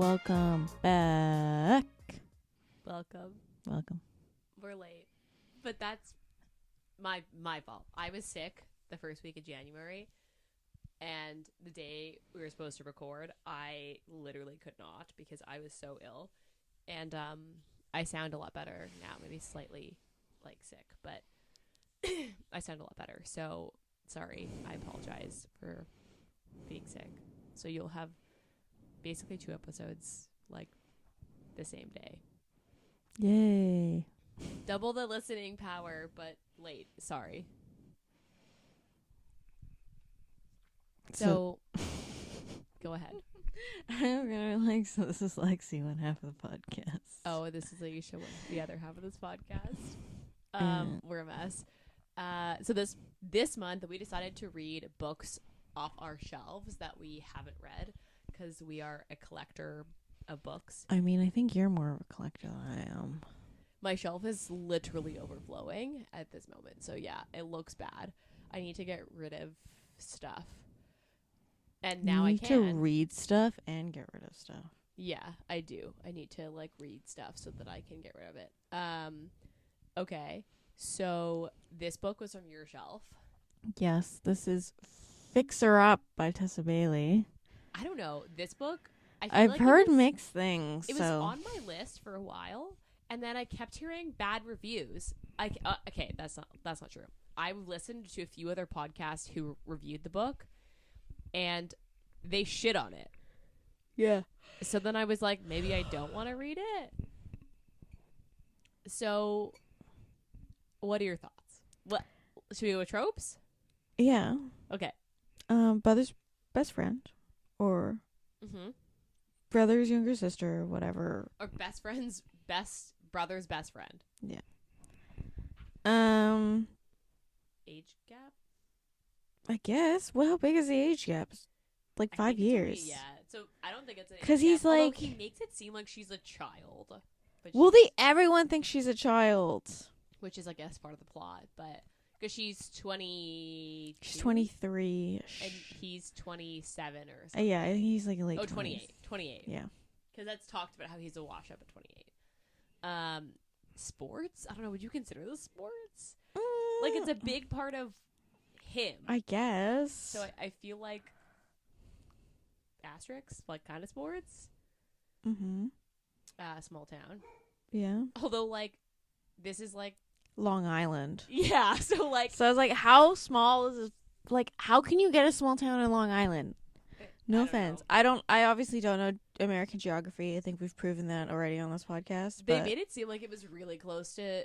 Welcome back. Welcome. We're late, but that's my fault. I was sick the first week of January, and the day we were supposed to record, I literally could not because I was so ill. And I sound a lot better now, maybe slightly sick, but I sound a lot better. So sorry, I apologize for being sick. So you'll have basically 2 episodes the same day. Yay. Double the listening power, but late. Sorry. So go ahead. I'm gonna so this is Lexi, one half of the podcast. Oh, this is Ayesha, the other half of this podcast. We're a mess. So this month we decided to read books off our shelves that we haven't read because we are a collector of books. I mean, I think you're more of a collector than I am. My shelf is literally overflowing at this moment. So yeah, it looks bad. I need to get rid of stuff. And now I can. You need to read stuff and get rid of stuff. Yeah, I do. I need to read stuff so that I can get rid of it. Okay. So this book was from your shelf. Yes, this is Fixer Up by Tessa Bailey. I don't know. This book, I've heard mixed things. It was on my list for a while, and then I kept hearing bad reviews. Okay, that's not true. I listened to a few other podcasts who reviewed the book, and they shit on it. Yeah. So then I was like, maybe I don't want to read it. So, what are your thoughts? What should we go with tropes? Yeah. Okay. Brother's best friend, or brother's younger sister, whatever. Or best friend's brother's best friend. Yeah. Age gap? I guess. Well, how big is the age gap? 5 years. Yeah. So I don't think it's because he's although he makes it seem like she's a child. But everyone thinks she's a child, which is, I guess, part of the plot. But because she's 20, she's 23, and he's 27 or something. Yeah, he's late. 28. Yeah. Because that's talked about how he's a wash up at 28. Sports? I don't know. Would you consider this sports? It's a big part of him, I guess. So I feel like asterisks, kind of sports. Small town. Yeah. Although this is Long Island. Yeah. So so I was how small is this? How can you get a small town in Long Island? No offense. I obviously don't know American geography. I think we've proven that already on this podcast. They made it seem like it was really close to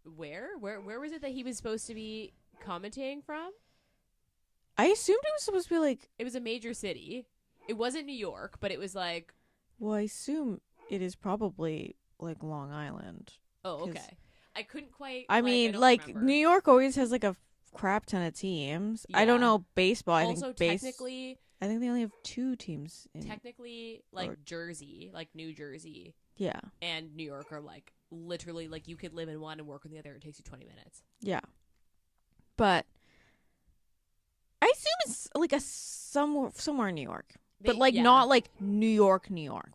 where was it that he was supposed to be commenting from? I assumed it was supposed to be it was a major city. It wasn't New York, but it was well, I assume it is probably Long Island. Oh, okay. I couldn't quite. I mean, New York always has a crap ton of teams. Yeah. I don't know baseball. Also, technically, I think they only have 2 teams. Technically, Jersey, New Jersey. Yeah. And New York are literally you could live in one and work in the other. It takes you 20 minutes. Yeah. But I assume it's a somewhere in New York. But not New York,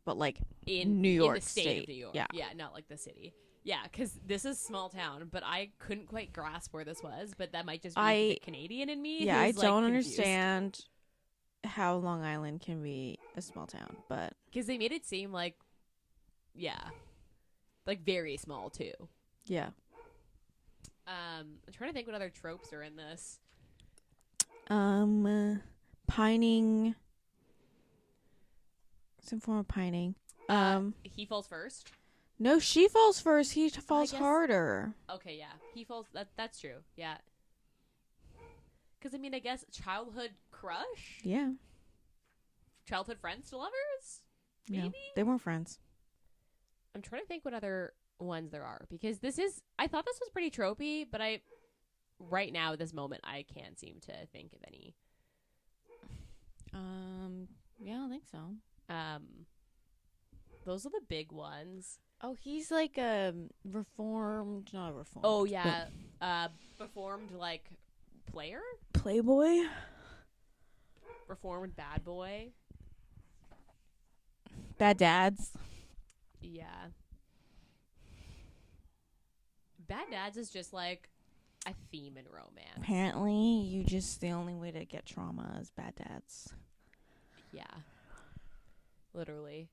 but in New York in the state of New York. Yeah. Yeah, not the city. Yeah, because this is small town, but I couldn't quite grasp where this was. But that might just be the Canadian in me. Yeah, I don't confused. understand how Long Island can be a small town, but because they made it seem very small too. Yeah. I'm trying to think what other tropes are in this. Pining. Some form of pining. He falls first. No, she falls first. He falls harder. Okay, yeah. He falls. That's true. Yeah. Because I guess childhood crush. Yeah. Childhood friends to lovers. Maybe no, they weren't friends. I'm trying to think what other ones there are because I thought this was pretty tropey, but right now at this moment I can't seem to think of any. Yeah, I don't think so. Those are the big ones. Oh, he's not reformed. Oh yeah, reformed player, playboy, reformed bad boy. Bad dads. Yeah. Bad dads is just like a theme in romance. Apparently, the only way to get trauma is bad dads. Yeah. Literally.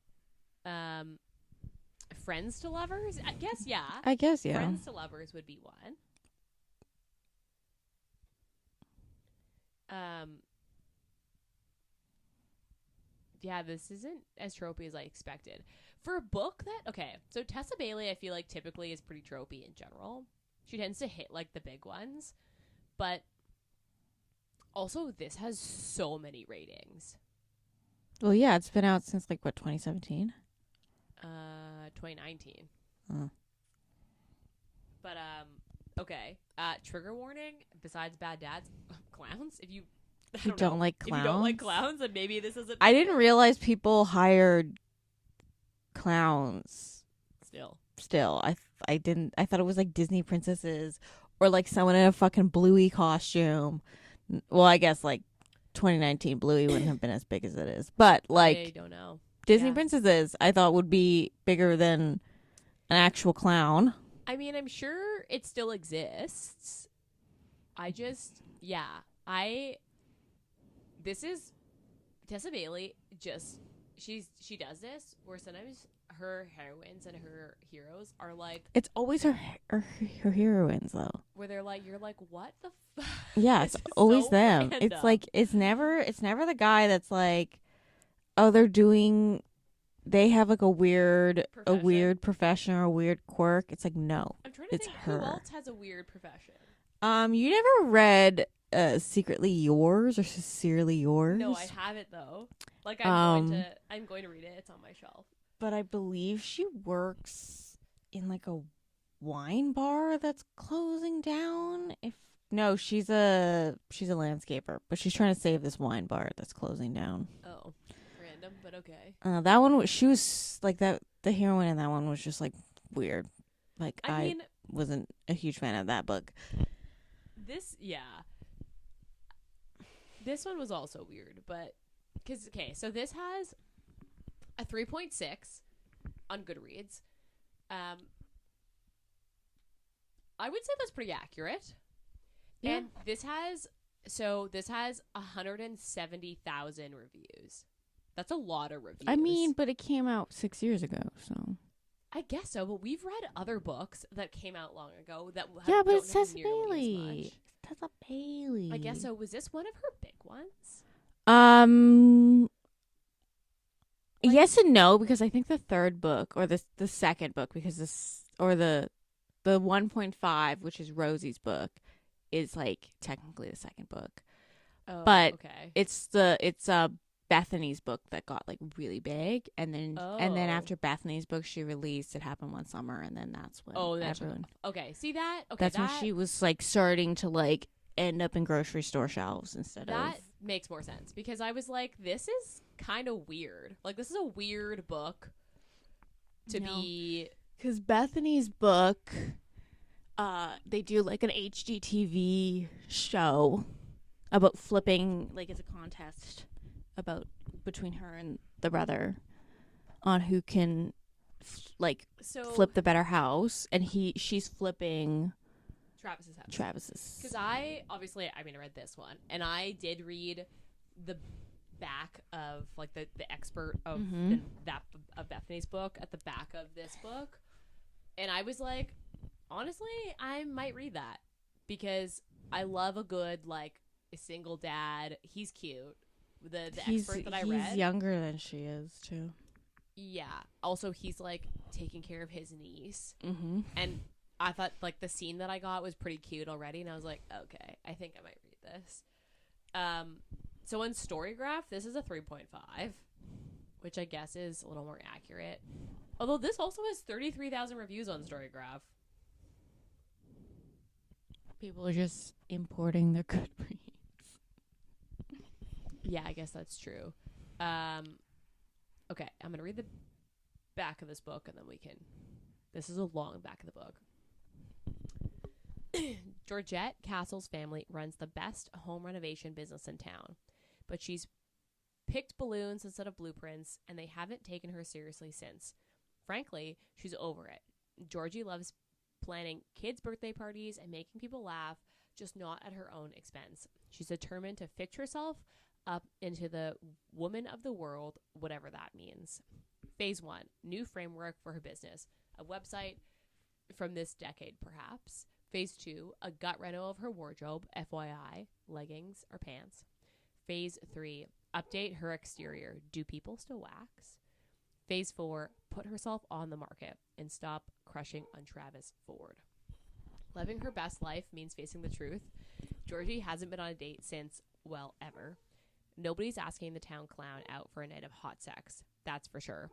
Friends to lovers? I guess, yeah. Yeah. Friends to lovers would be one. Yeah, this isn't as tropey as I expected. For a book that, okay, so Tessa Bailey, I feel like typically is pretty tropey in general. She tends to hit like the big ones. But also, this has so many ratings. Well, yeah, it's been out since like, what, 2017? 2019. Oh. But, okay. Trigger warning, besides bad dads, clowns. If you don't like clowns? If you don't like clowns, then maybe this isn't. I didn't realize people hired clowns. Still. I didn't. I thought it was like Disney princesses or like someone in a fucking Bluey costume. Well, I guess like 2019 Bluey wouldn't have been as big as it is. But like I don't know. Disney princesses, I thought would be bigger than an actual clown. I mean, I'm sure it still exists. This is Tessa Bailey. She does this where sometimes her heroines and her heroes are like. It's always her heroines though. Where they're like, you're like, what the fuck? Yeah, it's always so them. Random. It's like it's never the guy that's like, oh, they have like a weird profession or a weird quirk. It's like, no, I'm trying to think her. Who else has a weird profession? You never read Secretly Yours or Sincerely Yours? No, I haven't though. Like I'm going to read it. It's on my shelf. But I believe she works in like a wine bar that's closing down. She's a landscaper, but she's trying to save this wine bar that's closing down. Oh, random, but okay. That one she was like that. The heroine in that one was just like weird. Like I wasn't a huge fan of that book. This one was also weird, but so this has a 3.6 on Goodreads. I would say that's pretty accurate. Yeah. And this has 170,000 reviews. That's a lot of reviews. I mean, but it came out 6 years ago, so. I guess so, but we've read other books that came out long ago that but it's Tessa Bailey. Tessa Bailey. I guess so. Was this one of her big ones? Yes and no, because I think the third book or the second book, because the 1.5, which is Rosie's book, is like technically the second book. Oh, but okay. It's Bethany's book that got like really big, and then after Bethany's book she released It Happened One Summer, and then that's when okay. See that? Okay, that's when she was like starting to like end up in grocery store shelves instead of. That makes more sense because I was like, this is kind of weird. Like this is a weird book to be. Because Bethany's book, they do like an HGTV show about flipping, like it's a contest between her and the brother on who can flip the better house, and she's flipping Travis's. Because I read this one, and I did read the back of like the expert of of Bethany's book at the back of this book, and I was like, honestly, I might read that because I love a good like a single dad. He's cute. The expert that I read, he's younger than she is too. Yeah. Also, he's like taking care of his niece, and I thought like the scene that I got was pretty cute already, and I was like, okay, I think I might read this. So on Storygraph, this is a 3.5, which I guess is a little more accurate. Although this also has 33,000 reviews on Storygraph. People are just importing their good reads. Yeah, I guess that's true. Okay, I'm going to read the back of this book, and then we can... This is a long back of the book. Georgette Castle's family runs the best home renovation business in town, but she's picked balloons instead of blueprints, and they haven't taken her seriously since. Frankly, she's over it. Georgie loves planning kids' birthday parties and making people laugh, just not at her own expense. She's determined to fix herself up into the woman of the world, whatever that means. Phase 1, new framework for her business. A website from this decade, perhaps. Phase 2, a gut reno of her wardrobe, FYI, leggings or pants. Phase 3, update her exterior. Do people still wax? Phase 4, put herself on the market and stop crushing on Travis Ford. Living her best life means facing the truth. Georgie hasn't been on a date since, well, ever. Nobody's asking the town clown out for a night of hot sex. That's for sure.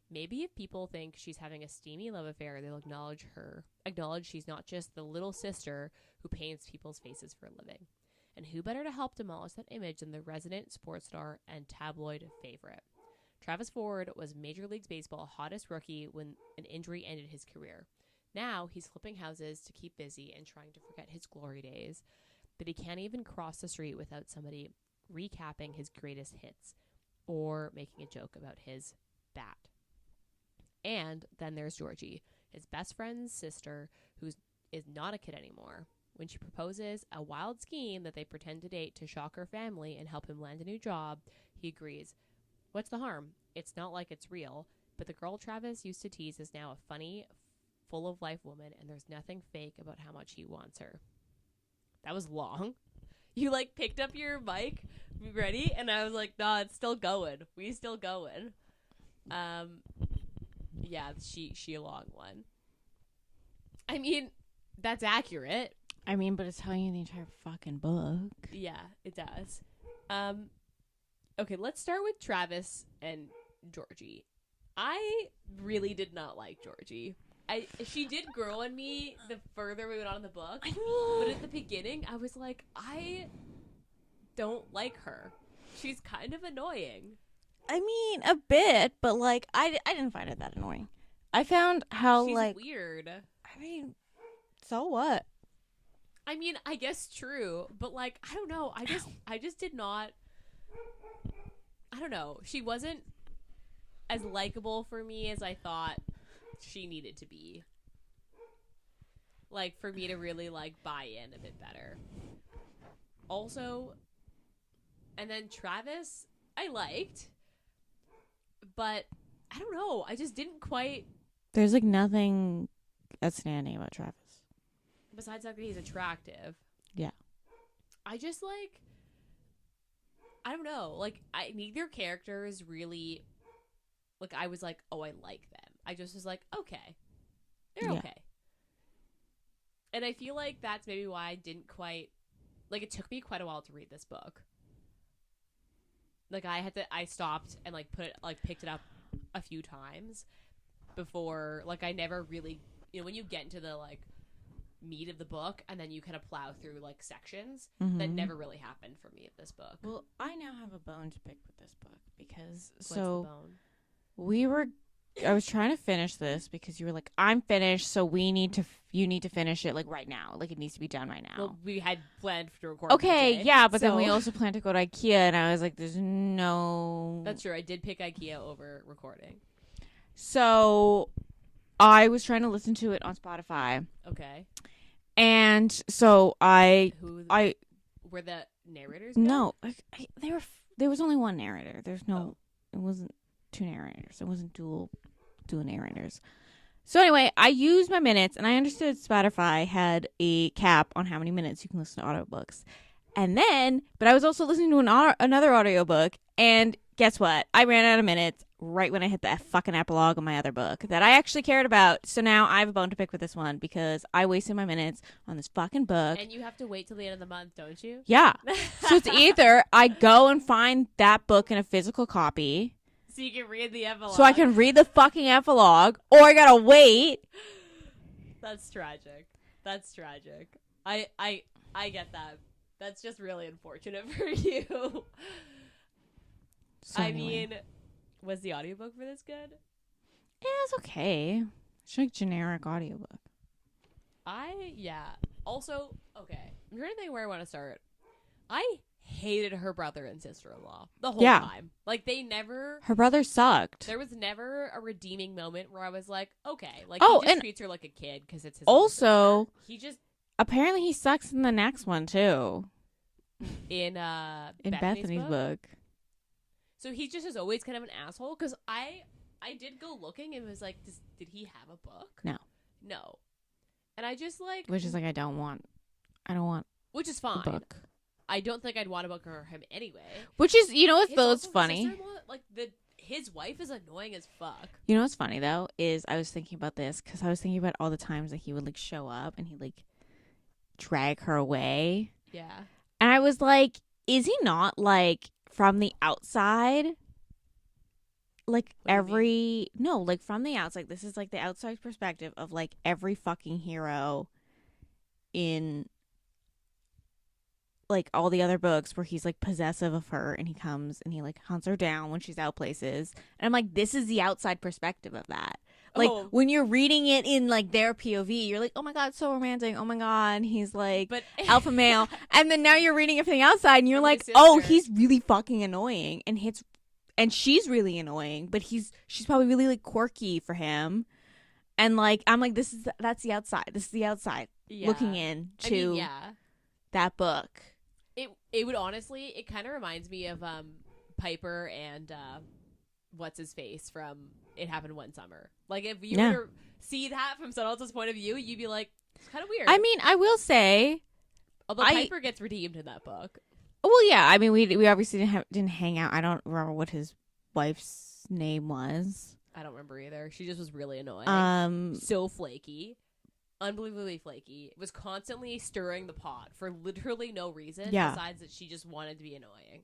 Maybe if people think she's having a steamy love affair, they'll acknowledge she's not just the little sister who paints people's faces for a living. And who better to help demolish that image than the resident sports star and tabloid favorite? Travis Ford was Major League Baseball's hottest rookie when an injury ended his career. Now he's flipping houses to keep busy and trying to forget his glory days, but he can't even cross the street without somebody recapping his greatest hits or making a joke about his bat. And then there's Georgie, his best friend's sister, who is not a kid anymore. When she proposes a wild scheme that they pretend to date to shock her family and help him land a new job, he agrees. What's the harm? It's not like it's real, but the girl Travis used to tease is now a funny, full-of-life woman, and there's nothing fake about how much he wants her. That was long. You, picked up your mic, ready? And I was like, nah, it's still going. We still going. Yeah, she a long one. I mean, that's accurate. I mean, but it's telling you the entire fucking book. Yeah, it does. Okay, let's start with Travis and Georgie. I really did not like Georgie. She did grow on me the further we went on in the book. I mean, but at the beginning, I was like, I don't like her. She's kind of annoying. I mean, a bit, but I didn't find it that annoying. I found how she's weird. I mean, so what? I mean, I guess true, but I don't know. I just did not. I don't know. She wasn't as likable for me as I thought she needed to be. For me to really buy in a bit better. Also, and then Travis, I liked, but I don't know. I just didn't quite. There's nothing outstanding about Travis. Besides that he's attractive. Yeah. I just I don't know. Neither character is really I was oh, I like them. I just was okay. They're okay. And I feel that's maybe why I didn't quite it took me quite a while to read this book. I stopped and picked it up a few times before I never really, when you get into the meat of the book and then you kind of plow through sections, that never really happened for me at this book. Well, I now have a bone to pick with this book because What's the bone? I was trying to finish this because you were like, I'm finished, so you need to finish it right now. It needs to be done right now. Well, we had planned to record. Okay, yeah, but then we also planned to go to IKEA, and I was like, there's no. That's true. I did pick IKEA over recording. So I was trying to listen to it on Spotify. Okay. And so were the narrators good? No, there was only one narrator. There's no. It wasn't two narrators. It wasn't dual narrators. So anyway, I used my minutes, and I understood Spotify had a cap on how many minutes you can listen to audiobooks. But I was also listening to another audiobook, and guess what? I ran out of minutes right when I hit the fucking epilogue of my other book that I actually cared about. So now I have a bone to pick with this one because I wasted my minutes on this fucking book. And you have to wait till the end of the month, don't you? Yeah. So it's either I go and find that book in a physical copy. So you can read the epilogue. So I can read the fucking epilogue, or I gotta wait. That's tragic. I get that. That's just really unfortunate for you. So I mean, was the audiobook for this good? Yeah, it's okay. It's generic audiobook. Yeah. Also, okay. I'm trying to think where I want to start. I hated her brother and sister-in-law the whole Yeah. time. Like, they never... Her brother sucked. There was never a redeeming moment where I was like, okay. Like, Oh, he just and treats her like a kid because it's his also, sister. He just... apparently he sucks in the next one, too. In Bethany's book. So he just is always kind of an asshole? Because I did go looking and was like, did he have a book? No. And I just, like... Which is like, I don't want Which is fine. a book. I don't think I'd want a book for him anyway. Which is, you know what, though, it's Also, funny. like, his wife is annoying as fuck. You know what's funny, though, is I was thinking about this, because I was thinking about all the times that he would, like, show up and he'd, like, drag her away. Yeah. And I was like, is he not, like, from the outside? Like, like, from the outside, this is, like, the outside perspective of, like, every fucking hero in, like, all the other books where he's, like, possessive of her and he comes and he, like, hunts her down when she's out places. And I'm like, this is the outside perspective of that. Like, when you're reading it in, like, their POV, you're like, oh, my God, so romantic. Oh, my God, he's, like, alpha male. And then now you're reading it from the outside, and you're like, oh, he's really fucking annoying. And she's really annoying, but she's probably really, like, quirky for him. And, like, I'm like, that's the outside. This is the outside looking in to that book. It would honestly, it kind of reminds me of Piper and what's his face from It Happened One Summer. Like, if you were to see that from someone else's point of view, you'd be like, it's kind of weird. I mean, I will say, although Piper gets redeemed in that book. Well, yeah. I mean, we obviously didn't hang out. I don't remember what his wife's name was. I don't remember either. She just was really annoying. So flaky. Unbelievably flaky. Was constantly stirring the pot for literally no reason besides that she just wanted to be annoying.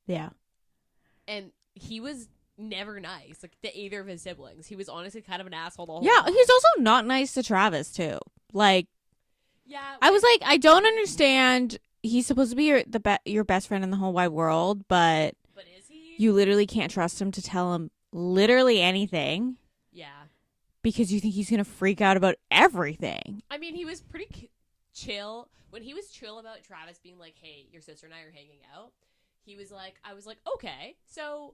Yeah. And he was never nice, like, to either of his siblings. He was honestly kind of an asshole the whole Yeah, time. he's also not nice to Travis, too. Like, yeah, I was like, I don't understand. He's supposed to be your best friend in the whole wide world, but is he? You literally can't trust him to tell him literally anything. Yeah. Because you think he's going to freak out about everything. I mean, he was pretty chill. When he was chill about Travis being like, hey, your sister and I are hanging out, he was like, I was like, okay, so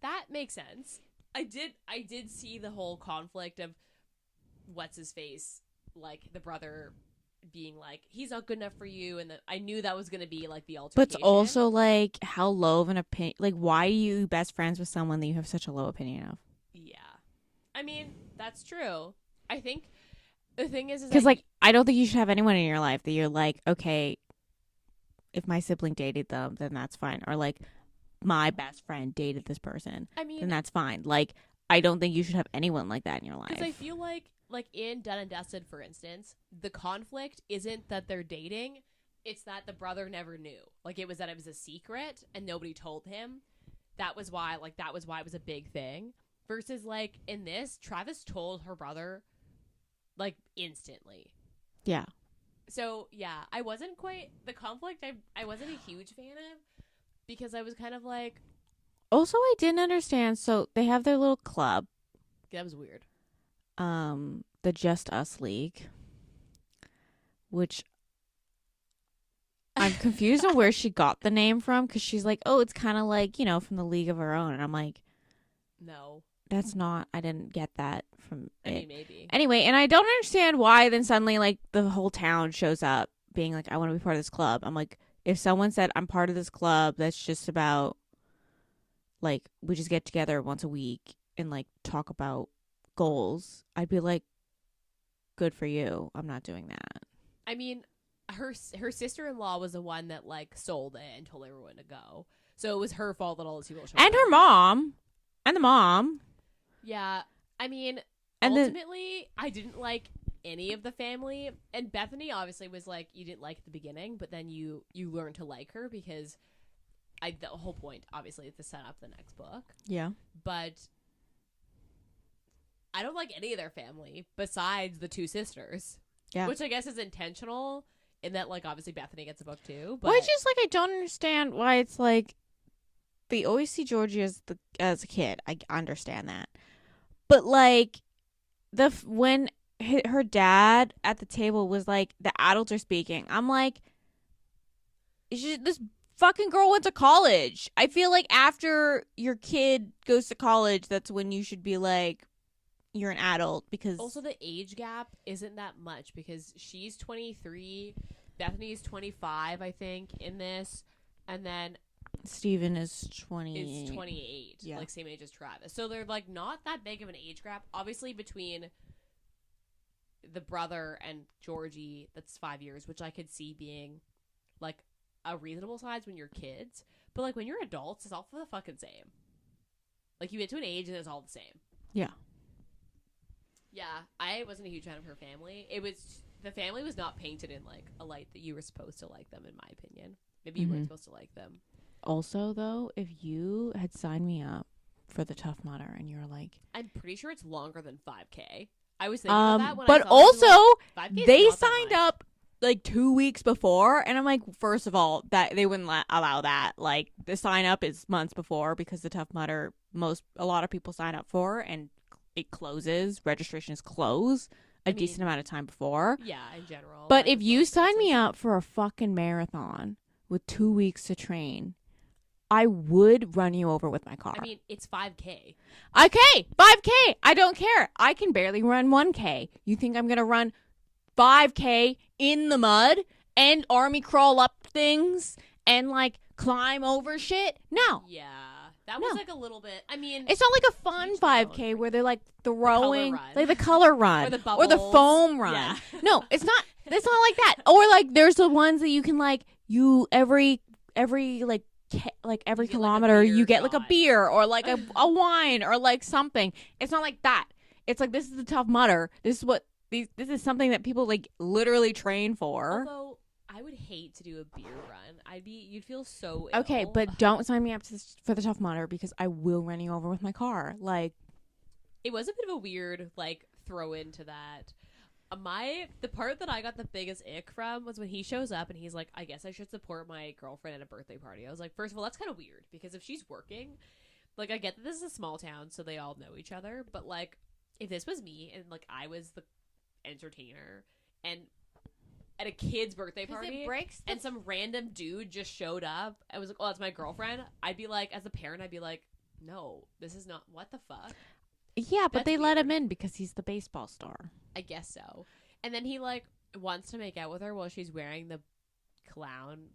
that makes sense. I did see the whole conflict of what's his face, like, the brother being like, he's not good enough for you, and I knew that was going to be, like, the altercation. But it's also, like, how low of an opinion, like, why are you best friends with someone that you have such a low opinion of? Yeah. I mean, that's true. I think the thing is because, like, I don't think you should have anyone in your life that you're like, okay, if my sibling dated them, then that's fine. Or, like, my best friend dated this person, then that's fine. Like, I don't think you should have anyone like that in your life. Because I feel like in Done and Dusted, for instance, the conflict isn't that they're dating, it's that the brother never knew. Like, it was a secret and nobody told him. That was why it was a big thing. Versus, like, in this, Travis told her brother, like, instantly. Yeah. So, yeah, I wasn't quite... The conflict, I wasn't a huge fan of, because I was kind of like... Also, I didn't understand. So, they have their little club. That was weird. The Just Us League. Which... I'm confused on where she got the name from, because she's like, oh, it's kind of like, you know, from the League of Her Own. And I'm like... No. That's not, I didn't get that from I mean, maybe. Anyway, and I don't understand why then suddenly, like, the whole town shows up being like, I want to be part of this club. I'm like, if someone said, I'm part of this club that's just about, like, we just get together once a week and, like, talk about goals, I'd be like, good for you. I'm not doing that. I mean, her sister-in-law was the one that, like, sold it and told everyone to go. So it was her fault that all these people showed up. And her mom. And the mom. Yeah, I mean, and ultimately, I didn't like any of the family. And Bethany obviously was like, you didn't like at the beginning, but then you learned to like her because the whole point, obviously, is to set up the next book. Yeah. But I don't like any of their family besides the two sisters. Yeah. Which I guess is intentional in that, like, obviously Bethany gets a book too. But well, I just, like, I don't understand why it's like, they always see Georgie as a kid. I understand that. But, like, when her dad at the table was like, the adults are speaking, I'm like, this fucking girl went to college. I feel like after your kid goes to college, that's when you should be like, you're an adult, because also the age gap isn't that much because she's 23, Bethany's 25, I think, in this, and then Steven is 20. Is 28, Yeah. like same age as Travis. So they're like not that big of an age gap. Obviously between the brother and Georgie, that's 5 years, which I could see being like a reasonable size when you're kids. But like when you're adults, it's all the fucking same. Like you get to an age and it's all the same. Yeah. Yeah, I wasn't a huge fan of her family. The family was not painted in like a light that you were supposed to like them, in my opinion. Maybe you weren't supposed to like them. Also, though, if you had signed me up for the Tough Mudder and you're like, I'm pretty sure it's longer than 5K. I was thinking of that when but I saw also like, 5K is they not that signed much. up like 2 weeks before, and I'm like, first of all, that they wouldn't allow that. Like the sign up is months before because the Tough Mudder, a lot of people sign up for, and it closes. Registrations close a decent amount of time before. Yeah, in general. But if you sign me up for a fucking marathon with 2 weeks to train, I would run you over with my car. I mean, it's 5K. Okay, 5K. I don't care. I can barely run 1K. You think I'm going to run 5K in the mud and army crawl up things and like climb over shit? No. Yeah. That was like a little bit. I mean, It's not like a fun 5K where they're like throwing run. like the color run Or the or the bubbles. foam run. Yeah. No, it's not like that. Or like there's the ones that you can like every like every You get, like, a kilometer beer you get like a shot. beer or like a wine or like something. It's not like that. It's like, this is the Tough Mudder. This is something that people like literally train for. Although I would hate to do a beer run. You'd feel so ill. Okay, but don't sign me up for the Tough Mudder because I will run you over with my car. Like, it was a bit of a weird like throw into that. The part that I got the biggest ick from was when he shows up and he's like, I guess I should support my girlfriend at a birthday party. I was like, first of all, that's kind of weird because if she's working, like I get that this is a small town so they all know each other, but like if this was me and like I was the entertainer and at a kid's birthday party and some random dude just showed up and was like, oh, that's my girlfriend, I'd be like, as a parent, I'd be like, no, this is not, what the fuck? yeah, but That's they let weird. him in because he's the baseball star. I guess so. And then he like wants to make out with her while she's wearing the clown.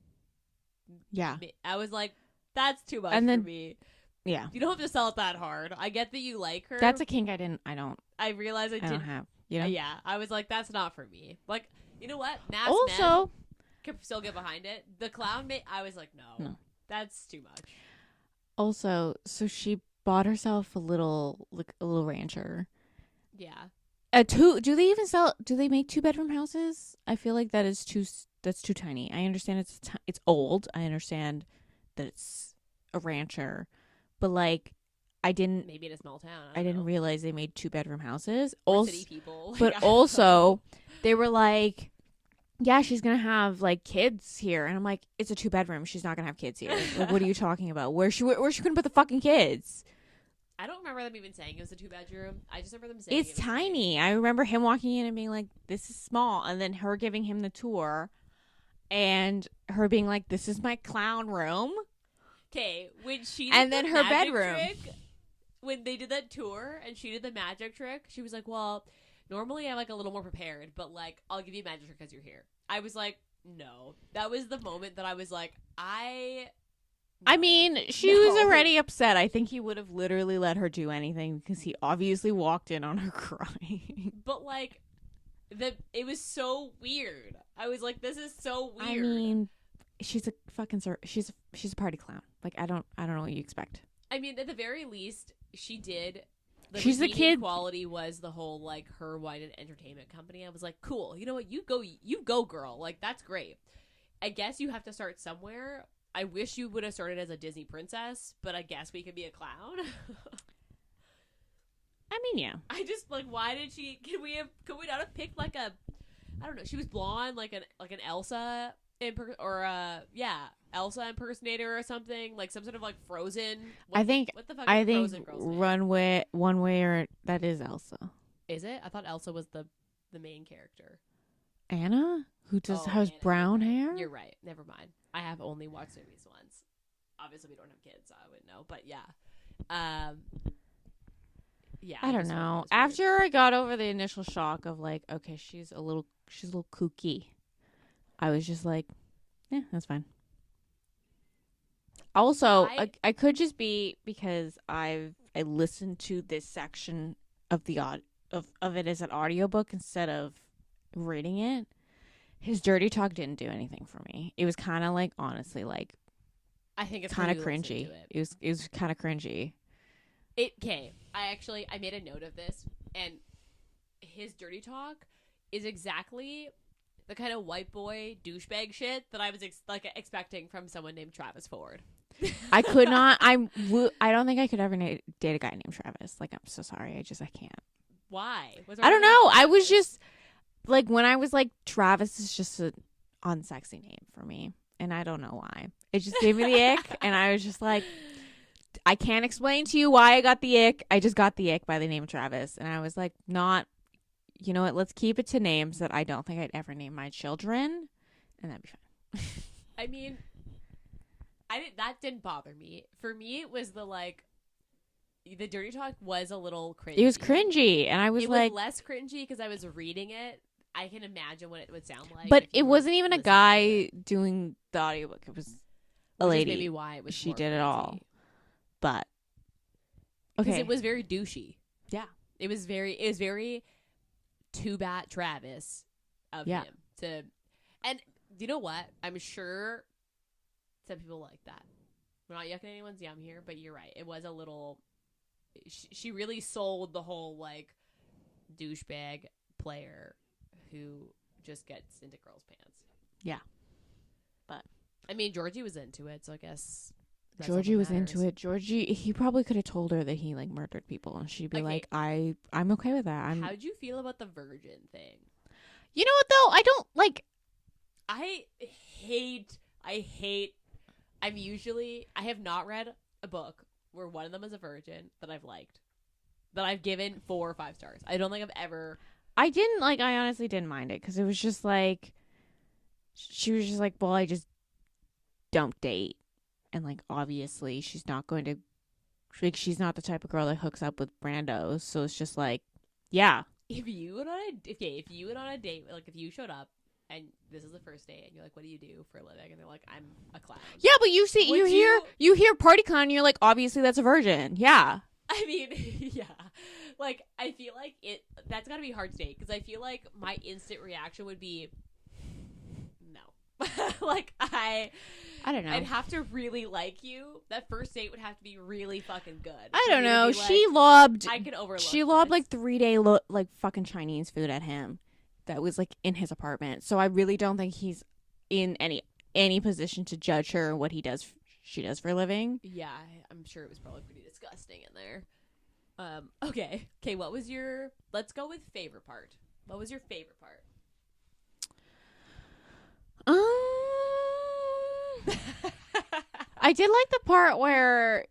Yeah. I was like, that's too much And then- for me. Yeah. You don't have to sell it that hard. I get that you like her. That's a kink I don't realized I didn't. have. You know? Yeah, I was like, that's not for me. Like, you know what? Mass men Also, can still get behind it. The clown I was like, no, that's too much. so she bought herself a little rancher. Yeah. Do they make 2-bedroom houses? I feel like that's too tiny. I understand it's old. I understand that it's a rancher, but like Maybe in a small town. I didn't know. realize they made 2-bedroom houses. Or Also, city people. but Like, I don't also know. they were like, yeah, she's gonna have like kids here, and I'm like, it's a 2-bedroom. She's not gonna have kids here. Like, what are you talking about? Where's she gonna put the fucking kids? I don't remember them even saying it was a 2-bedroom. I just remember them saying It's it was tiny. I remember him walking in and being like, this is small, and then her giving him the tour and her being like, this is my clown room. Okay, when she And did then the her magic bedroom. trick, when they did that tour and she did the magic trick, she was like, well, normally I'm like a little more prepared, but like I'll give you a magic trick because you're here. I was like, no. That was the moment that I was like, I mean, she was already upset. I think he would have literally let her do anything because he obviously walked in on her crying. But like, it was so weird. I was like, this is so weird. I mean, she's a fucking she's a party clown. Like, I don't know what you expect. I mean, at the very least, she did. She's the kid. Quality was the whole like her wine and entertainment company. I was like, cool. You know what? You go, girl. Like that's great. I guess you have to start somewhere. I wish you would have started as a Disney princess, but I guess we could be a clown. I mean, yeah. I just like, why did she? Could we not have picked like a? I don't know. She was blonde, like an Elsa Elsa impersonator or something, like some sort of like Frozen. What the fuck? I is think Frozen girl's name? one way or that is Elsa. Is it? I thought Elsa was the main character. Anna, who has Anna, brown you're right. hair. You're right. Never mind. I have only watched movies once. Obviously, we don't have kids, so I wouldn't know. But yeah, yeah. I don't just thought that know. was weird. After I got over the initial shock of like, okay, she's a little kooky, I was just like, yeah, that's fine. Also, I could just be because I listened to this section of the of it as an audiobook instead of reading it. His dirty talk didn't do anything for me. It was kind of like, honestly, like, I think it's kind of when you listen cringy. to it. It was kind of cringy. It came. I made a note of this, and his dirty talk is exactly the kind of white boy douchebag shit that I was expecting from someone named Travis Ford. I could not. I don't think I could ever date a guy named Travis. Like, I'm so sorry. I can't. Why? I don't know. I was just like, when I was like, Travis is just an unsexy name for me, and I don't know why. It just gave me the ick, and I was just like, I can't explain to you why I got the ick. I just got the ick by the name Travis, and I was like, not. You know what? Let's keep it to names that I don't think I'd ever name my children, and that'd be fine. I mean, that didn't bother me. For me, it was the dirty talk was a little cringy. It was cringy, and I was like, was less cringy because I was reading it. I can imagine what it would sound like. But it wasn't even a guy doing the audiobook. It was a lady. Maybe why it was. She more did it cringy. all. But because okay, it was very douchey. Yeah, it was very too bad Travis of him to. And you know what? I'm sure some people like that. We're not yucking anyone's yum here, but you're right. It was a little. She really sold the whole like douchebag player who just gets into girls' pants. Yeah, but I mean, Georgie was into it, so I guess Georgie was into it. Georgie, he probably could have told her that he like murdered people, and she'd be like, I'm okay with that. How'd you feel about the virgin thing? You know what though? I don't like. I hate. I have not read a book where one of them is a virgin that I've liked, that I've given 4 or 5 stars. I don't think I've ever. I honestly didn't mind it because it was just like, she was just like, well, I just don't date. And like, obviously she's not going to, like, she's not the type of girl that hooks up with brandos. So it's just like, yeah. If you went on a date, like if you showed up and this is the first date and you're like, what do you do for a living? And they're like, I'm a clown. Yeah, but you hear party clown and you're like, obviously that's a virgin. Yeah. I mean, yeah. Like, I feel like that's gotta be hard to date because I feel like my instant reaction would be no. Like, I don't know. I'd have to really like you. That first date would have to be really fucking good. I don't know. I could overlook. She lobbed like 3-day like fucking Chinese food at him. That was like in his apartment. So I really don't think he's in any position to judge her and what she does for a living. Yeah, I'm sure it was probably pretty disgusting in there. Okay, let's go with favorite part. What was your favorite part? I did like the part where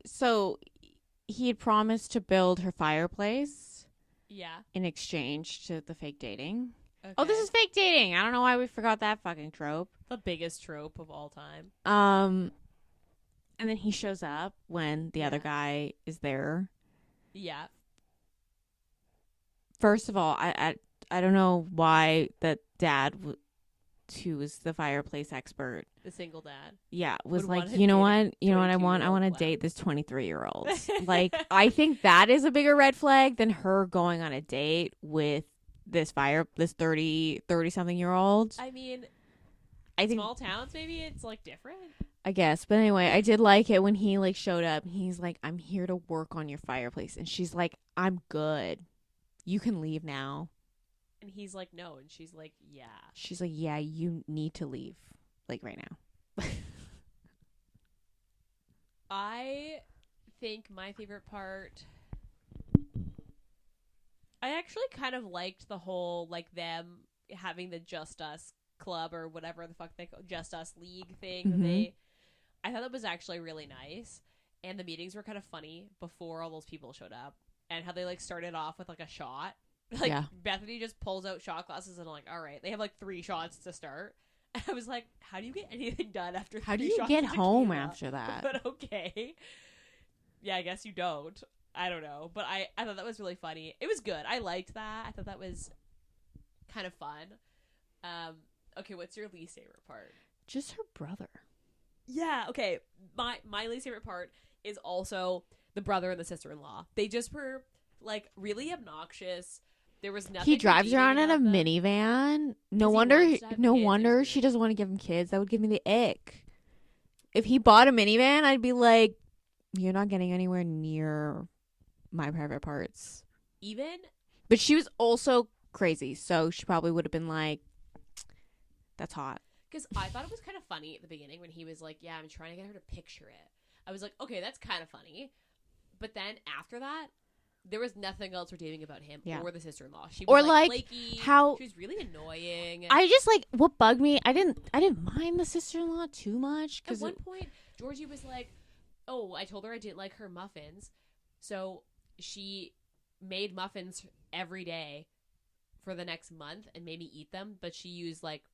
he had promised to build her fireplace. Yeah. In exchange to the fake dating. Okay. Oh, this is fake dating. I don't know why we forgot that fucking trope. The biggest trope of all time. And then he shows up when the other guy is there. Yeah. First of all, I don't know why that dad, who was the fireplace expert, the single dad, was like, you know what I want to date this 23-year-old. Like, I think that is a bigger red flag than her going on a date with this 30 something year old. I mean, I think small towns, maybe it's like different, I guess. But anyway, I did like it when he like showed up. He's like, I'm here to work on your fireplace. And she's like, I'm good. You can leave now. And he's like, no. And she's like, yeah. She's like, yeah, you need to leave, like, right now. I think my favorite part, I actually kind of liked the whole, like, them having the Just Us club or whatever the fuck they call Just Us League thing. Mm-hmm. I thought that was actually really nice. And the meetings were kind of funny before all those people showed up. And how they, like, started off with, like, a shot. Like, Yeah. Bethany just pulls out shot glasses and I'm like, all right. They have like 3 shots to start. And I was like, how do you get anything done after 3 shots? How do you get home after that? But okay. Yeah, I guess you don't. I don't know. But I thought that was really funny. It was good. I liked that. I thought that was kind of fun. Okay, what's your least favorite part? Just her brother. Yeah, okay. My least favorite part is also the brother and the sister-in-law. They just were, like, really obnoxious. There was nothing. He drives around in a them. minivan. No He wonder. wants to have No kids or wonder something. she doesn't want to give him kids. That would give me the ick. If he bought a minivan, I'd be like, "You're not getting anywhere near my private parts." Even, But she was also crazy, so she probably would have been like, "That's hot." because I thought it was kind of funny at the beginning when he was like, yeah, I'm trying to get her to picture it. I was like, okay, that's kind of funny. But then after that, there was nothing else redeeming about him Yeah. or the sister-in-law. She Or, was like, flaky. how- She was really annoying. I just like what bugged me. I didn't mind the sister-in-law too much At because one point, Georgie was like, oh, I told her I didn't like her muffins. So she made muffins every day for the next month and made me eat them. But she used, like,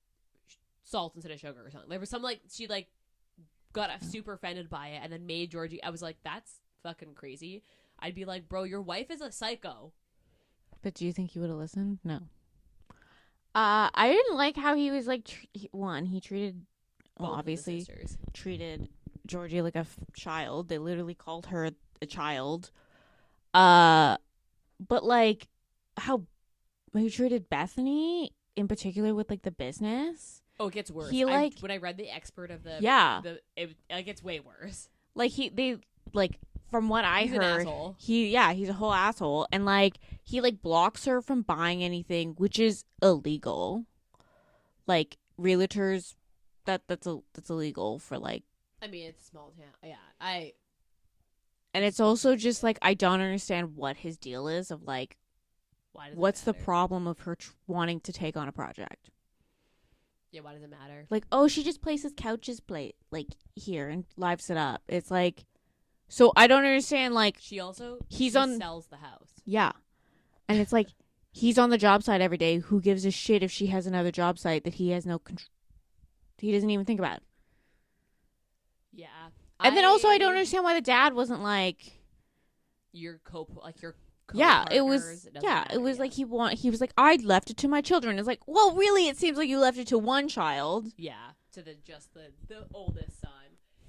salt instead of sugar or something. There was some, like, she, like, got super offended by it and then made Georgie. I was like, that's fucking crazy. I'd be like, bro, your wife is a psycho. But do you think he would have listened? No. I didn't like how he was like. He treated, well, Both of the obviously sisters. treated Georgie like a child. They literally called her a child. But like how he treated Bethany in particular with like the business. Oh, it gets worse. He, like- when I read the expert of the Yeah. it gets way worse. Like from what I He's an heard, asshole. he's a whole asshole, and like he like blocks her from buying anything, which is illegal. Like realtors, that's illegal for like, I mean, it's a small town. Yeah, and it's also just like I don't understand what his deal is of like why does what's it the matter? problem of her wanting to take on a project. Yeah, why does it matter? Like, oh, she just places couches like here and lives it up. It's like, so I don't understand. Like, She also He's she on- sells the house. yeah, and it's like he's on the job site every day. Who gives a shit if she has another job site that he has no control? He doesn't even think about. Yeah, And then also, I don't understand why the dad wasn't like, your yeah, it was, co-partners, doesn't yeah, matter, it was like he was like, I left it to my children. It's like, well, really, it seems like you left it to one child. yeah, to the oldest son.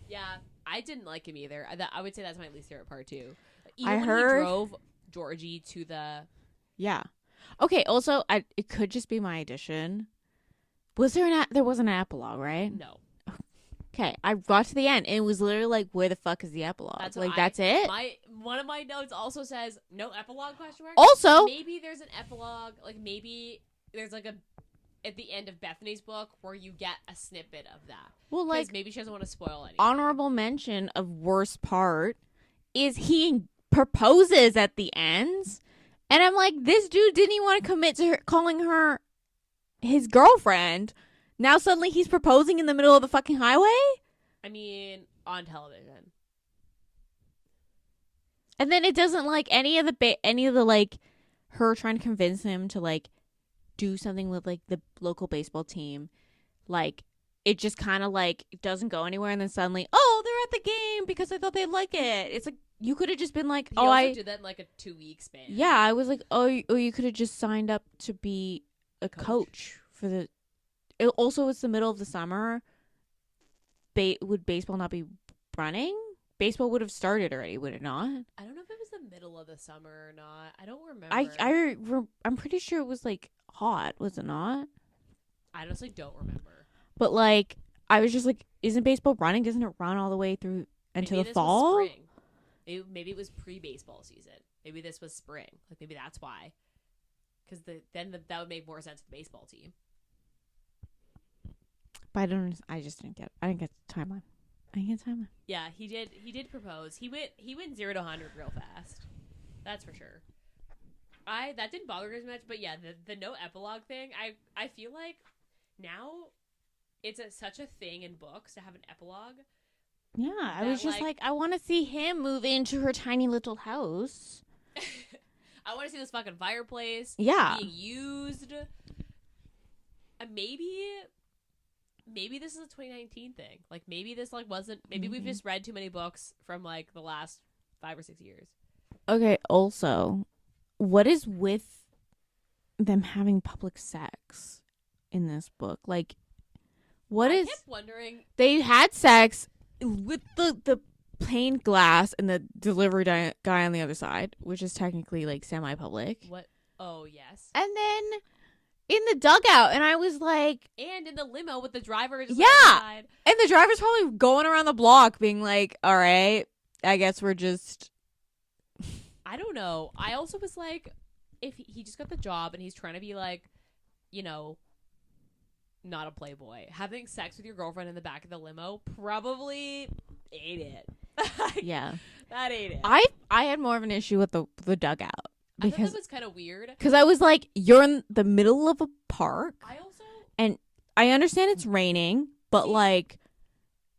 Yeah, I didn't like him either. I would say that's my least favorite part too. Even when heard- he drove Georgie to the Yeah. Okay. Also, it could just be my addition. Was there there wasn't an epilogue, right? no. Okay, I got to the end and it was literally like, where the fuck is the epilogue? That's like what that's it. One of my notes also says no epilogue question mark. Also, Maybe there's an epilogue, like maybe there's like a at the end of Bethany's book where you get a snippet of that. well, 'Cause like maybe she doesn't want to spoil anything. honorable mention of worst part is he proposes at the end, and I'm like, this dude didn't even want to commit to her, calling her his girlfriend. Now suddenly he's proposing in the middle of the fucking highway, I mean, on television. and then it doesn't like any of the like her trying to convince him to like do something with like the local baseball team, like it just kind of like doesn't go anywhere, and then suddenly, oh, they're at the game because I thought they'd like it. It's like you could have just been like, He oh, also did that in like a 2-week span. yeah, I was like, oh, you could have just signed up to be a coach for the. Also, it's the middle of the summer. Would baseball not be running? Baseball would have started already, would it not? I don't know if it was the middle of the summer or not. I don't remember. I'm pretty sure it was like hot, was it not? I honestly don't remember. But like, I was just like, isn't baseball running? Doesn't it run all the way through until Maybe the this fall? was spring. Maybe it was pre-baseball season. Maybe this was spring. Like maybe that's why. Because that would make more sense with the baseball team. But I just didn't get. I didn't get the timeline. I didn't get the timeline. Yeah, he did propose. He went 0 to 100 real fast. That's for sure. That didn't bother me as much, but yeah, the no epilogue thing. I feel like now it's such a thing in books to have an epilogue. Yeah, I That, was just like, I want to see him move into her tiny little house. I want to see this fucking fireplace. Yeah. Being used. And maybe this is a 2019 thing. Like, maybe this, like, wasn't... Maybe we've just read too many books from, like, the last 5 or 6 years. Okay, also, what is with them having public sex in this book? Like, I kept wondering... They had sex with the plain glass and the delivery guy on the other side, which is technically, like, semi-public. What? Oh, yes. And then... in the dugout, and I was like... And in the limo with the driver just yeah! And the driver's probably going around the block being like, all right, I guess we're just... I don't know. I also was like, if he just got the job and he's trying to be like, you know, not a playboy, having sex with your girlfriend in the back of the limo probably ate it. Yeah. That ate it. I had more of an issue with the dugout. Because I thought that was kind of weird. Because I was like, you're in the middle of a park. And I understand it's raining, but like...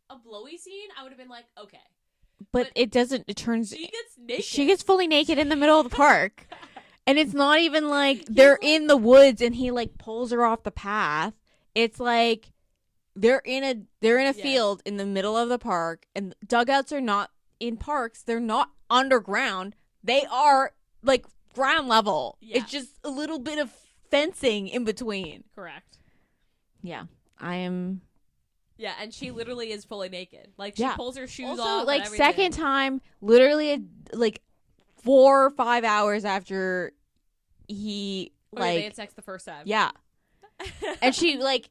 a blowy scene, I would have been like, okay. But it doesn't... It turns... She gets naked. She gets fully naked in the middle of the park. And it's not even like they're in the woods and he like pulls her off the path. It's like they're in a field in the middle of the park, and dugouts are not in parks. They're not underground. They are like ground level. Yeah. It's just a little bit of fencing in between. Correct. Yeah. I am... Yeah, and she literally is fully naked. Like, she pulls her shoes also, off. Like, second time, literally, like, 4 or 5 hours after he, like... they had sex the first time. Yeah. And she, like,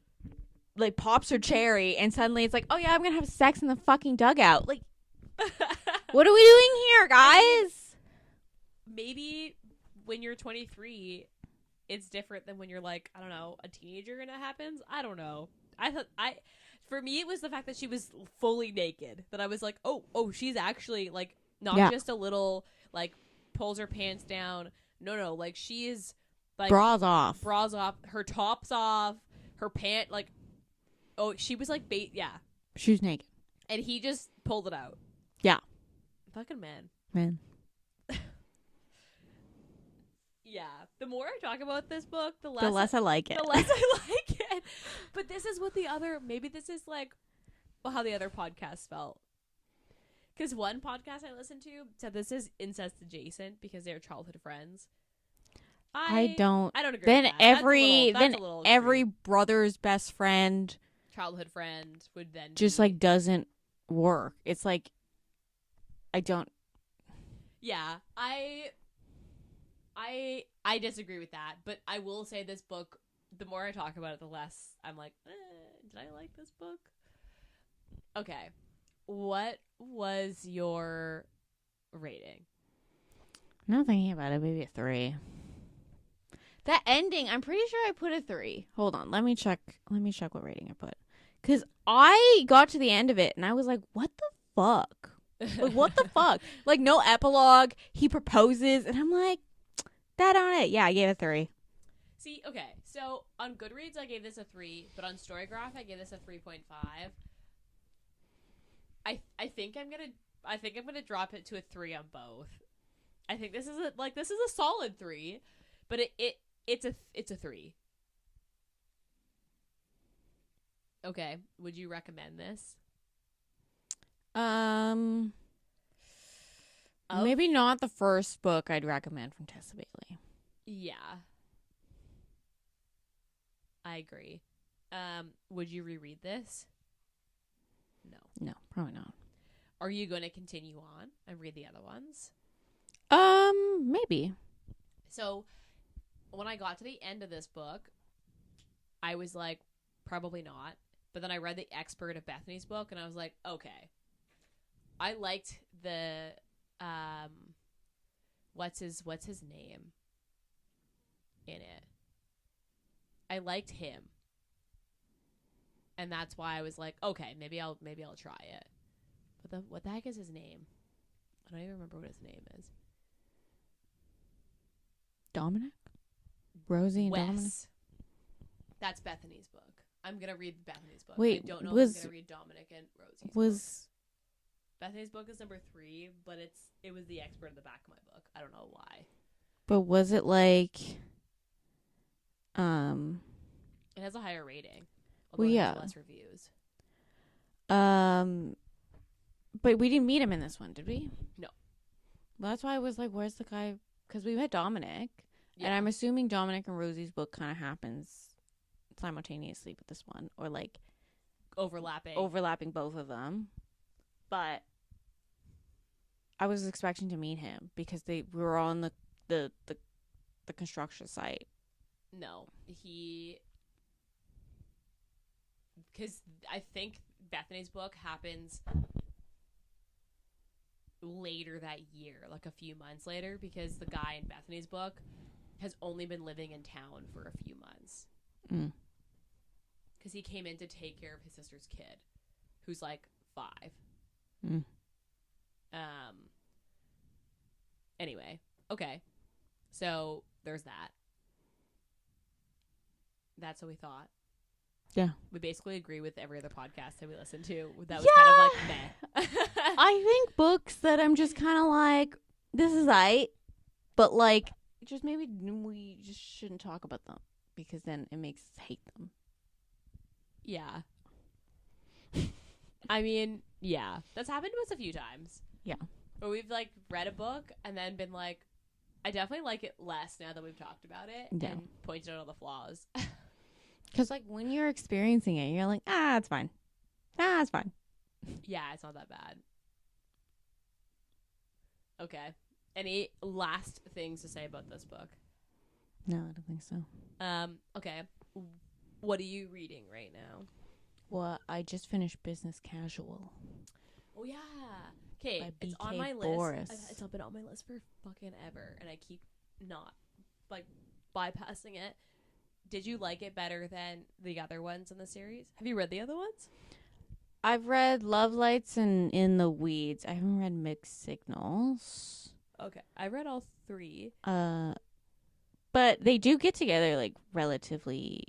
pops her cherry, and suddenly it's like, oh, yeah, I'm gonna have sex in the fucking dugout. Like, what are we doing here, guys? Maybe when you're 23, it's different than when you're, like, I don't know, a teenager and it happens. I don't know. For me, it was the fact that she was fully naked that I was like, oh, she's actually like not just a little like pulls her pants down. No, like she is like bras off, her top's off, her pant like, oh, she was like she was naked, and he just pulled it out. Yeah, fucking man. Yeah, the more I talk about this book, the less I like it. The less I like it. But this is what maybe this is like how the other podcasts felt. Because one podcast I listened to said this is incest adjacent because they're childhood friends. I don't agree then with that. Every brother's best friend, childhood friend would then just like doesn't work. It's like I don't. Yeah, I disagree with that, but I will say this book, the more I talk about it, the less I'm like, did I like this book? Okay. What was your rating? I'm not thinking about it. Maybe a 3. That ending, I'm pretty sure I put a 3. Hold on. Let me check what rating I put. Because I got to the end of it and I was like, what the fuck? Like, what the fuck? Like, no epilogue. He proposes and I'm like, that on it. Yeah, I gave it a 3. See, okay. So on Goodreads, I gave this a 3, but on Storygraph, I gave this a 3.5. I think I'm gonna drop it to a 3 on both. I think this is a solid 3, but it's a 3. Okay, would you recommend this? Maybe not the first book I'd recommend from Tessa Bailey. Yeah. I agree. Would you reread this? No, probably not. Are you going to continue on and read the other ones? Maybe. So, when I got to the end of this book, I was like, probably not. But then I read the expert of Bethany's book, and I was like, okay. I liked the what's his name in it. I liked him. And that's why I was like, okay, maybe I'll try it. But what the heck is his name? I don't even remember what his name is. Dominic? Rosie and Wes. Dominic? That's Bethany's book. I'm going to read Bethany's book. Wait, I don't know if I'm going to read Dominic and Rosie's book. Bethany's book is number 3, but it was the expert in the back of my book. I don't know why. But was it like, It has a higher rating. Well, Although it yeah. has less reviews. But we didn't meet him in this one, did we? No. Well, that's why I was like, where's the guy? Because we met Dominic. Yeah. And I'm assuming Dominic and Rosie's book kind of happens simultaneously with this one. Or like overlapping both of them. But I was expecting to meet him because we were on the construction site. No. Because I think Bethany's book happens later that year, like a few months later, because the guy in Bethany's book has only been living in town for a few months. Because he came in to take care of his sister's kid, who's like 5. Anyway, okay. So there's that. That's what we thought. Yeah. We basically agree with every other podcast that we listened to. That was kind of like meh. I think books that I'm just kind of like, this is but like, just maybe we just shouldn't talk about them because then it makes us hate them. Yeah. I mean, yeah. That's happened to us a few times. Yeah. Where we've like read a book and then been like, I definitely like it less now that we've talked about it and pointed out all the flaws. Because like when you're experiencing it, you're like, it's fine. It's fine. Yeah, it's not that bad. Okay. Any last things to say about this book? No, I don't think so. Okay. What are you reading right now? Well, I just finished Business Casual. Oh, yeah. Okay, it's on my list. It's been on my list for fucking ever, and I keep not, like, bypassing it. Did you like it better than the other ones in the series? Have you read the other ones? I've read Love Lights and In the Weeds. I haven't read Mixed Signals. Okay, I read all 3. But they do get together, like, relatively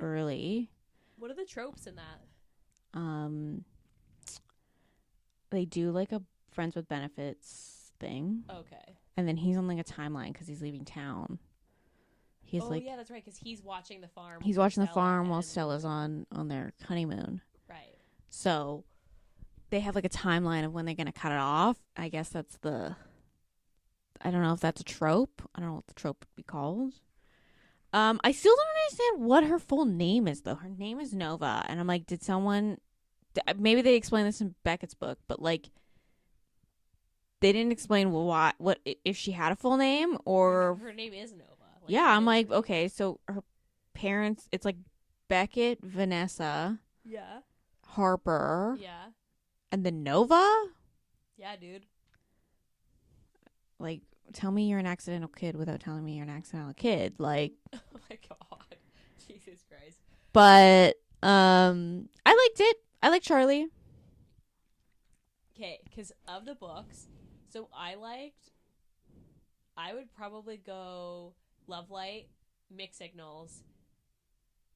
early. What are the tropes in that? They do, like, a friends with benefits thing. Okay. And then he's on, like, a timeline because he's leaving town. He's yeah, that's right, because he's watching the farm. He's watching the farm while Stella's on their honeymoon. Right. So they have, like, a timeline of when they're going to cut it off. I guess that's I don't know if that's a trope. I don't know what the trope would be called. I still don't understand what her full name is, though. Her name is Nova. And I'm like, did someone... Maybe they explained this in Beckett's book, but, like, they didn't explain what if she had a full name or... Her name is Nova. Like, yeah, I'm like, okay, so her parents... It's, like, Beckett, Vanessa... Yeah. Harper... Yeah. And then Nova? Yeah, dude. Like, tell me you're an accidental kid without telling me you're an accidental kid. Like... Oh, my God. Jesus Christ. But, I liked it. I like Charlie. Okay, because of the books, so I would probably go Love Light, Mixed Signals,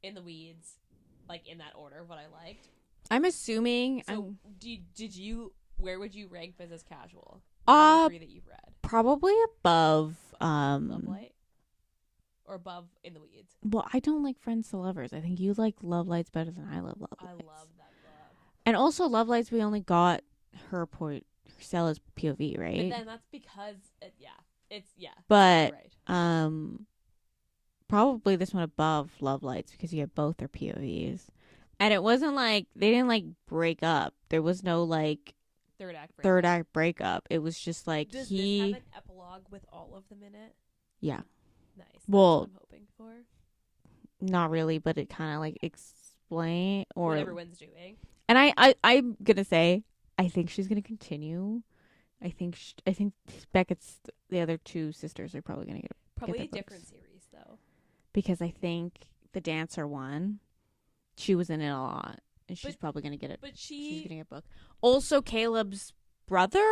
In the Weeds, like in that order, what I liked. I'm assuming. So, where would you rank Business Casual? The 3 that you've read. Probably above, Love Light? Or above In the Weeds? Well, I don't like Friends to Lovers. I think you like Love Lights better than I love Love Lights. I love that book. And also, Love Lights, we only got her Stella's POV, right? But then that's because, But, right. Probably this one above Love Lights because you have both their POVs. And it wasn't like, they didn't like break up. There was no like third act breakup. It was just like Does this have an epilogue with all of them in it? Yeah. Nice. That's Well, what I'm hoping for. Not really, but it kind of like explain or what everyone's doing. And I'm gonna say, I think she's gonna continue. I think Beckett's the other 2 sisters are probably gonna get a different series though, because I think the dancer one, she was in it a lot, and she's probably gonna get it. But she's gonna get a book. Also, Caleb's brother,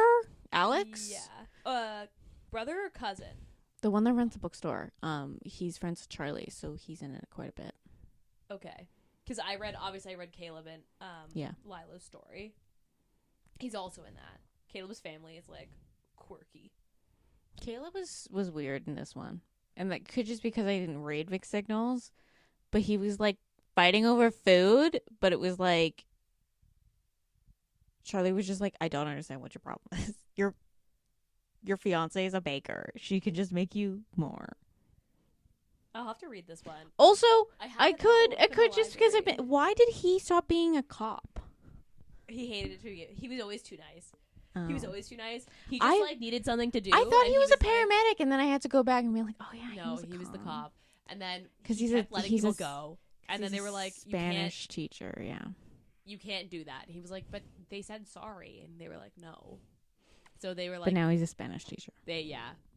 Alex. Yeah. Brother or cousin? The one that runs the bookstore. He's friends with Charlie, so he's in it quite a bit. Okay. Because I read Caleb and Lila's story. He's also in that. Caleb's family is like quirky. Caleb was weird in this one. And that could just because I didn't read mixed signals. But he was like fighting over food. But it was like Charlie was just like, I don't understand what your problem is. Your fiance is a baker. She could just make you more. I'll have to read this one. Also, I could just because why did he stop being a cop? He hated it too. He was always too nice. Oh. He was always too nice. He just needed something to do. I thought he was a paramedic, and then I had to go back and be like, oh yeah, no, he was the cop. And then because he's letting people go. And then they were like, Spanish teacher, yeah. You can't do that. He was like, but they said sorry, and they were like, no. So they were like, but now he's a Spanish teacher.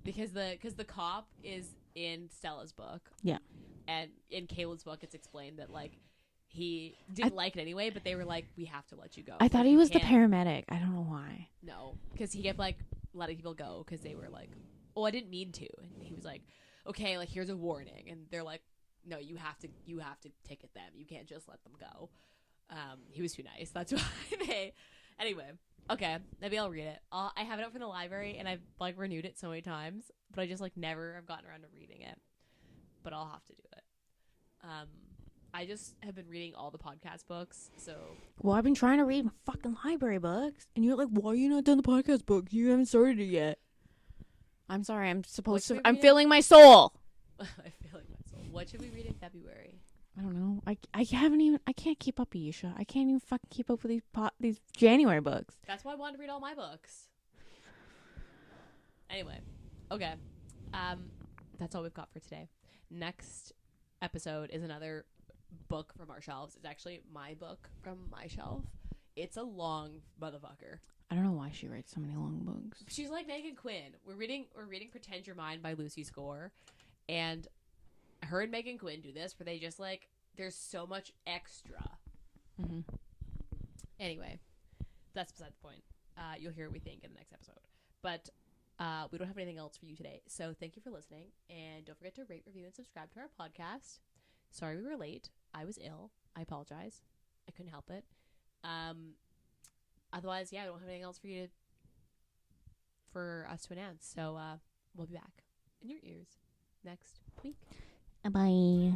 Because the cop is in Stella's book. Yeah. And in Caleb's book, it's explained that like he didn't like it anyway, but they were like, we have to let you go. I thought he was the paramedic. I don't know why. No, because he kept like letting people go because they were like, oh, I didn't mean to, and he was like, okay, like here's a warning, and they're like, no, you have to ticket them. You can't just let them go. He was too nice. That's why they. Anyway, okay, maybe I'll read it. I have it up from the library, and I've like renewed it so many times, but I just like never have gotten around to reading it. But I'll have to do it. I just have been reading all the podcast books, so. Well, I've been trying to read my fucking library books, and you're like, why are you not done the podcast book? You haven't started it yet. I'm sorry. I'm supposed to. I'm feeling my soul. I feel like my soul. What should we read in February? I don't know. I haven't even. I can't keep up, Ayesha. I can't even fucking keep up with these January books. That's why I wanted to read all my books. Anyway, okay. That's all we've got for today. Next episode is another book from our shelves. It's actually my book from my shelf. It's a long motherfucker. I don't know why she writes so many long books. She's like Megan Quinn. We're reading Pretend Your Mind by Lucy Score, and her and Megan Quinn do this where they just like there's so much extra. Mm-hmm. Anyway, that's beside the point. You'll hear what we think in the next episode, but we don't have anything else for you today. So thank you for listening, and don't forget to rate, review, and subscribe to our podcast. Sorry we were late. I was ill. I apologize. I couldn't help it. Otherwise, yeah, I don't have anything else for us to announce. So we'll be back in your ears next week. Bye.